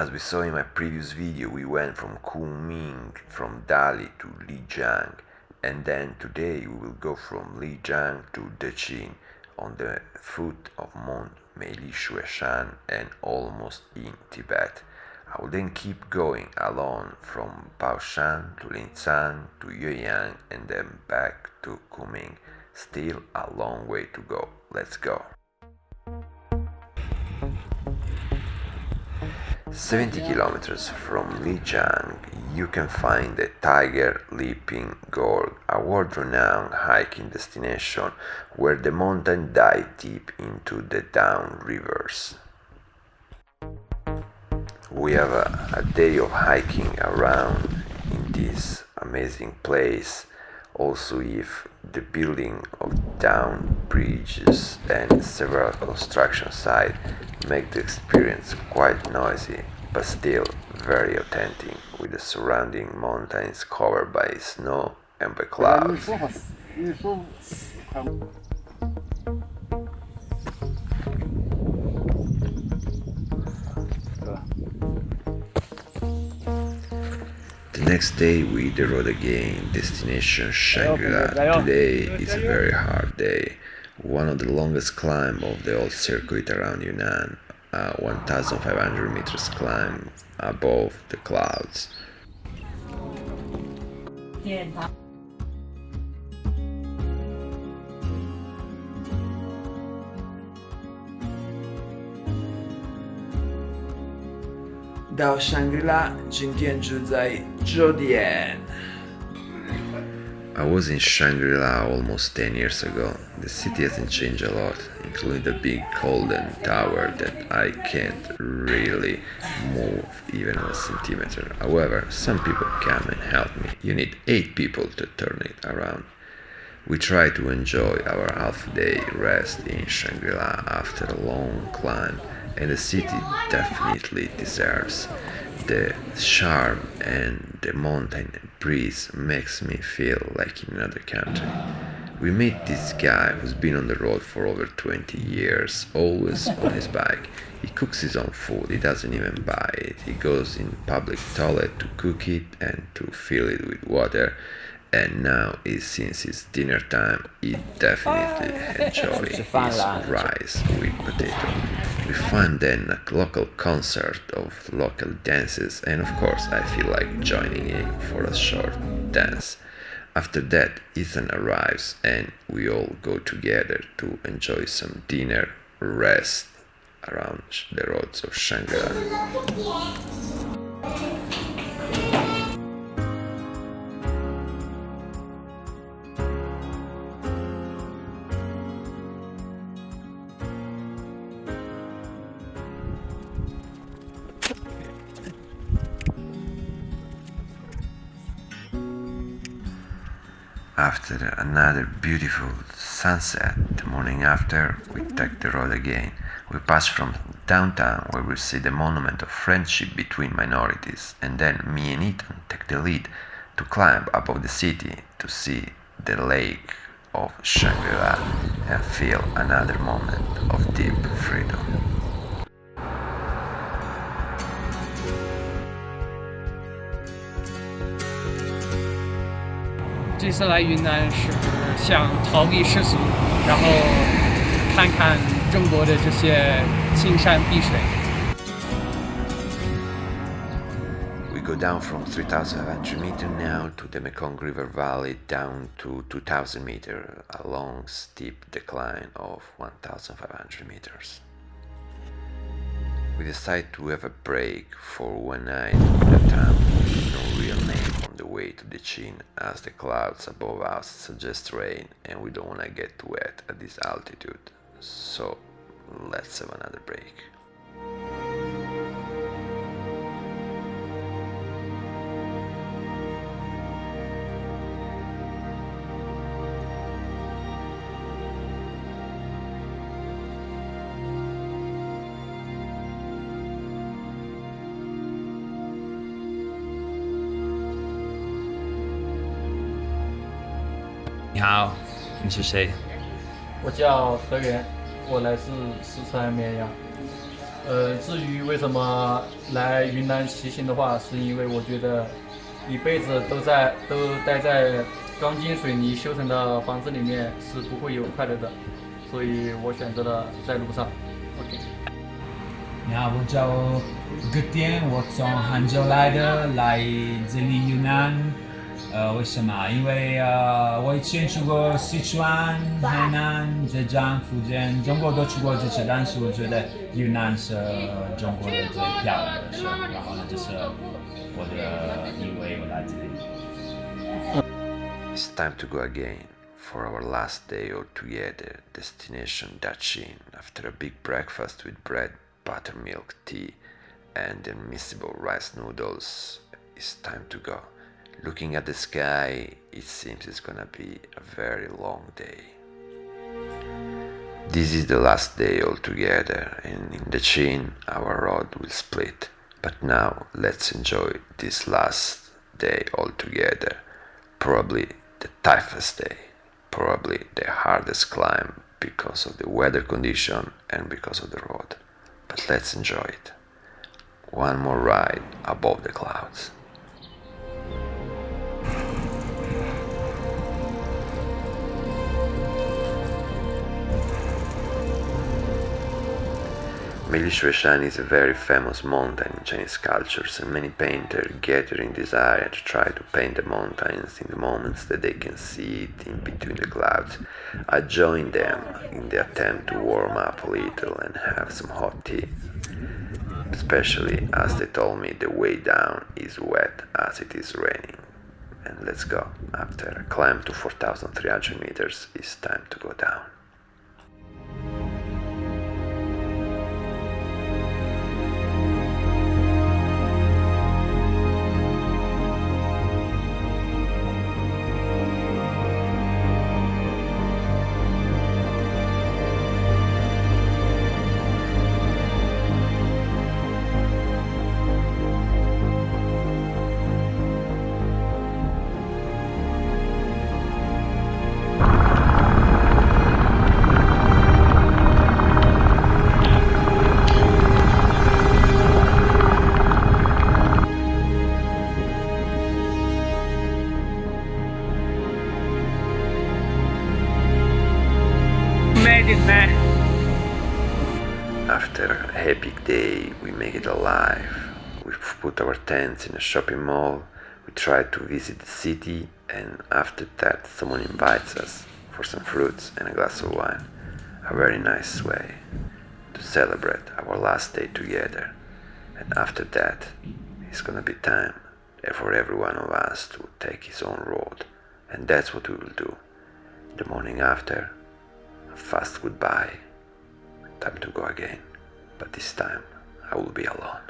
As we saw in my previous video, we went from Kunming, from Dali to Lijiang, and then today we will go from Lijiang to Dechin, on the foot of Mount Meili-Shueshan and almost in Tibet. I will then keep going along from Baoshan to Linshan to Yueyang and then back to Kunming. Still a long way to go. Let's go. 70 kilometers from Lijiang, you can find the Tiger Leaping Gorge, a world-renowned hiking destination where the mountain dives deep into the down rivers. We have a day of hiking around in this amazing place. Also, if the building of down bridges and several construction sites make the experience quite noisy, but still very authentic, with the surrounding mountains covered by snow and by clouds. The next day we hit the road again, destination Shangri-La. Today is a very hard day, one of the longest climbs of the whole circuit around Yunnan, a 1,500 meters climb above the clouds.到 Shangri-La 景点住在酒店。 I was in Shangri-La almost 10 years ago. The city hasn't changed a lot, including the big golden tower that I can't really move even a centimeter. However, some people come and help me. You need 8 people to turn it around. We try to enjoy our half-day rest in Shangri-La after a long climb, and the city definitely deserves. The charm and the mountain breeze makes me feel like in another country. We meet this guy who's been on the road for over 20 years, always on his bike. He cooks his own food, he doesn't even buy it. He goes in public toilet to cook it and to fill it with water. And now, since it's dinner time, he definitely enjoys his rice with potato. We find then a local concert of local dances, and of course I feel like joining in for a short dance. After that, Ethan arrives and we all go together to enjoy some dinner, rest around the roads of Shangri-La. After another beautiful sunset, the morning after, we take the road again. We pass from downtown where we see the monument of friendship between minorities, and then me and Ethan take the lead to climb above the city to see the lake of Shangri-La and feel another moment of deep freedom. 这次来云南是想逃避世俗，然后看看中国的这些青山碧水。 We go down from 3,500 meters now to the Mekong River Valley down to 2,000 meters, a long steep decline of 1,500 meters. We decide to have a break for one night in a town with no real name on the way to Dechin, as the clouds above us suggest rain and we don't want to get wet at this altitude. So let's have another break.你好，你是谁？我叫何源，我来自四川绵阳。至于为什么来云南骑行的话，是因为我觉得一辈子都待在钢筋水泥修成的房子里面是不会有快乐的，所以我选择了在路上。OK。你好，我叫 Good 点，我从杭州来的，来这里云南。为什么？因为我以前去过四川、海南、浙江、福建，中国都去过这次，但是我觉得云南是中国的最漂亮的省。然后呢，这是我的因为我来这里。It's time to go again for our last day all together, destination Dachin, after a big breakfast with bread, buttermilk, tea, and unmissable rice noodles. It's time to go. Looking at the sky, it seems it's gonna be a very long day. This is the last day altogether, and in Dachin our road will split. But now let's enjoy this last day altogether. Probably the toughest day, probably the hardest climb because of the weather condition and because of the road. But let's enjoy it. One more ride above the clouds. Bai Shui Tai is a very famous mountain in Chinese cultures, and many painters gather in this area to try to paint the mountains in the moments that they can see it in between the clouds. I joined them in the attempt to warm up a little and have some hot tea, especially as they told me the way down is wet as it is raining. And let's go. After a climb to 4,300 meters, it's time to go down. Made it, man. After a epic day, we make it alive. We've put our tents in a shopping mall, we try to visit the city, and after that someone invites us for some fruits and a glass of wine. A very nice way to celebrate our last day together. And after that, it's gonna be time for every one of us to take his own road. And that's what we will do. The morning after, a fast goodbye. Time to go again. But this time, I will be alone.